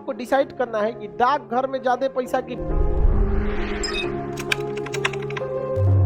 को डिसाइड करना है कि डाकघर में ज्यादा पैसा की।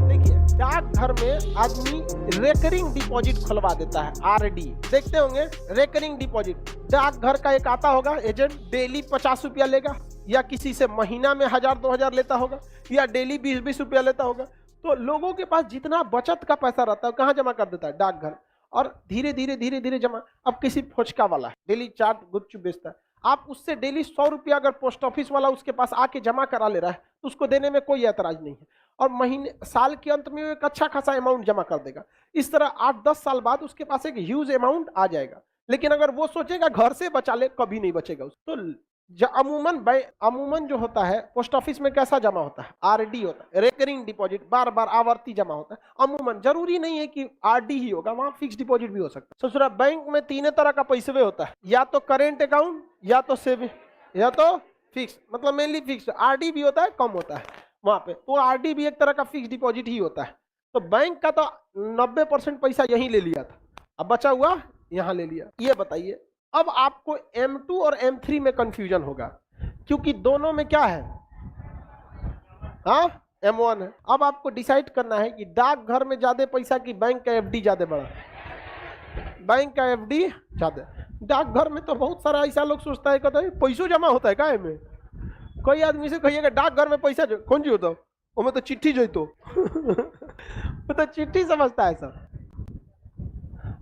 देखिए, डाकघर में आदमी रेकरिंग डिपॉजिट खुलवा देता है, आरडी। देखते होंगे रेकरिंग डिपॉजिट। डाकघर का एक आता होगा एजेंट, डेली 50 रुपया लेगा, या किसी से महीना में 1000-2000 लेता होगा, या डेली 20-20 रुपया लेता होगा। तो लोगों के पास जितना बचत का पैसा रहता है कहाँ जमा कर देता है? डाकघर। और धीरे धीरे जमा। अब किसी फोचका वाला है, डेली चाट गुपचुप बेचता है, आप उससे डेली 100 रुपया अगर पोस्ट ऑफिस वाला उसके पास आके जमा करा ले रहा है तो उसको देने में कोई ऐतराज नहीं है, और महीने साल के अंत में एक अच्छा खासा अमाउंट जमा कर देगा। इस तरह 8-10 साल बाद उसके पास एक ह्यूज अमाउंट आ जाएगा। लेकिन अगर वो सोचेगा घर से बचा ले, कभी नहीं बचेगा उसको। तो अमूमन जो होता है पोस्ट ऑफिस में कैसा जमा होता है? आरडी होता है, रेकरिंग डिपॉजिट, बार बार आवर्ती जमा होता है। अमूमन जरूरी नहीं है कि आरडी ही होगा, वहां फिक्स डिपॉजिट भी हो सकता है। ससुरा बैंक में 3 तरह का पैसे होता है, या तो करेंट अकाउंट, या तो सेविंग, या तो फिक्स। मतलब मेनली फिक्स। आरडी भी होता है, कम होता है वहां पे। तो आरडी भी एक तरह का फिक्स डिपॉजिट ही होता है। तो बैंक का तो 90% पैसा यहीं ले लिया था, अब बचा हुआ यहां ले लिया। ये बताइए, अब आपको M2 और M3 में कंफ्यूजन होगा, क्योंकि दोनों में क्या है? हाँ, M1 है। अब आपको डिसाइड करना है कि डाकघर में ज्यादा पैसा की बैंक का एफडी ज्यादा बड़ा? बैंक का एफडी ज्यादा। डाकघर में तो बहुत सारा ऐसा लोग सोचता है, कहता है पैसों जमा होता है का में। कोई आदमी से कहिएगा डाकघर में पैसा कौन जी होता है, मैं तो चिट्ठी जो तो वो तो चिट्ठी समझता है सब।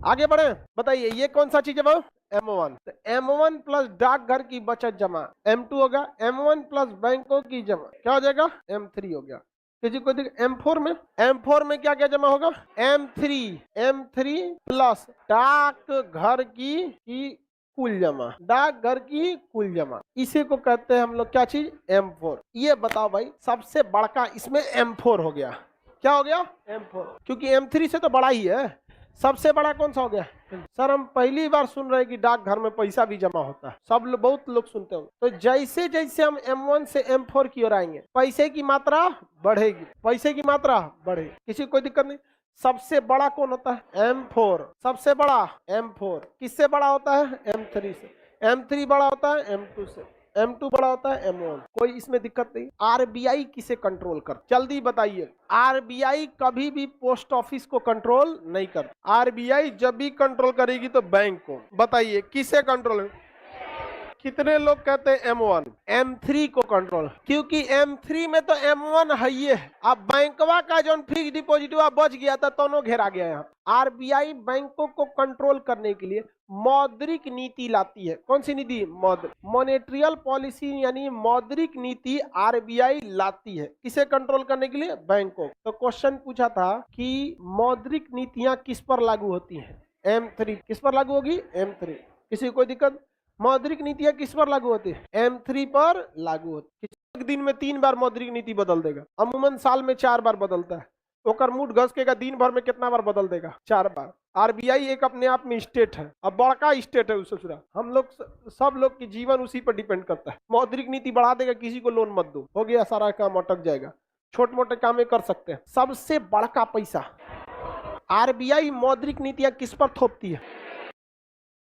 आगे बढ़े, बताइए ये कौन सा चीज है वो? M1। तो M1 प्लस डाकघर की बचत जमा M2 होगा, M1 प्लस बैंकों की जमा क्या हो जाएगा? M3 हो गया। किसी को देख M4 में क्या क्या जमा होगा? M3 प्लस डाकघर की कुल जमा, डाकघर की कुल जमा, इसी को कहते हैं हम लोग क्या चीज? M4। ये बताओ भाई, सबसे बड़का इसमें M4 हो गया। क्या हो गया? M4, क्योंकि M3 से तो बड़ा ही है। सबसे बड़ा कौन सा हो गया? सर हम पहली बार सुन रहे हैं कि डाकघर में पैसा भी जमा होता है। सब लोग, बहुत लोग सुनते हो। तो जैसे जैसे हम M1 से M4 की ओर आएंगे, पैसे की मात्रा बढ़ेगी, पैसे की मात्रा बढ़ेगी, किसी कोई दिक्कत नहीं। सबसे बड़ा कौन होता है? M4। सबसे बड़ा M4 किससे बड़ा होता है? M3 से। M3 बड़ा होता है M2 से, M2 बड़ा होता है M1। कोई इसमें दिक्कत नहीं। आरबीआई किसे कंट्रोल कर? जल्दी बताइए। आरबीआई कभी भी पोस्ट ऑफिस को कंट्रोल नहीं कर। आरबीआई जब भी कंट्रोल करेगी तो बैंक को। बताइए किसे कंट्रोल? कितने लोग कहते हैं M1? M3 को कंट्रोल, क्योंकि M3 में तो M1 है ही है। अब बैंकवा का जो फिक्स डिपॉजिट हुआ बच गया था, दोनों घेरा गया यहाँ। आरबीआई बैंकों को कंट्रोल करने के लिए मौद्रिक नीति लाती है। कौन सी नीति? मॉनेटरियल पॉलिसी, यानी मौद्रिक नीति आरबीआई लाती है। किसे कंट्रोल करने के लिए? बैंकों। तो क्वेश्चन पूछा था कि मौद्रिक नीतियां किस पर लागू होती हैं? M3। किस पर लागू होगी? M3। किसी को कोई दिक्कत? मौद्रिक नीतियां किस पर लागू होती है? M3 पर लागू होती है। एक दिन में 3 बार मौद्रिक नीति बदल देगा, अमूमन साल में 4 बार बदलता है। ओकर मूड घसकेगा, दिन भर में कितना बार बदल देगा? 4 बार। आरबीआई एक अपने आप में स्टेट है, अब बड़का स्टेट है उस ससुरा। हम लोग सब लोग की जीवन उसी पर डिपेंड करता है। मौद्रिक नीति बढ़ा देगा, किसी को लोन मत दो, हो गया, सारा काम अटक जाएगा। छोटे मोटे काम कर सकते हैं। सबसे बड़का पैसा आरबीआई मौद्रिक नीतियां किस पर थोपती है?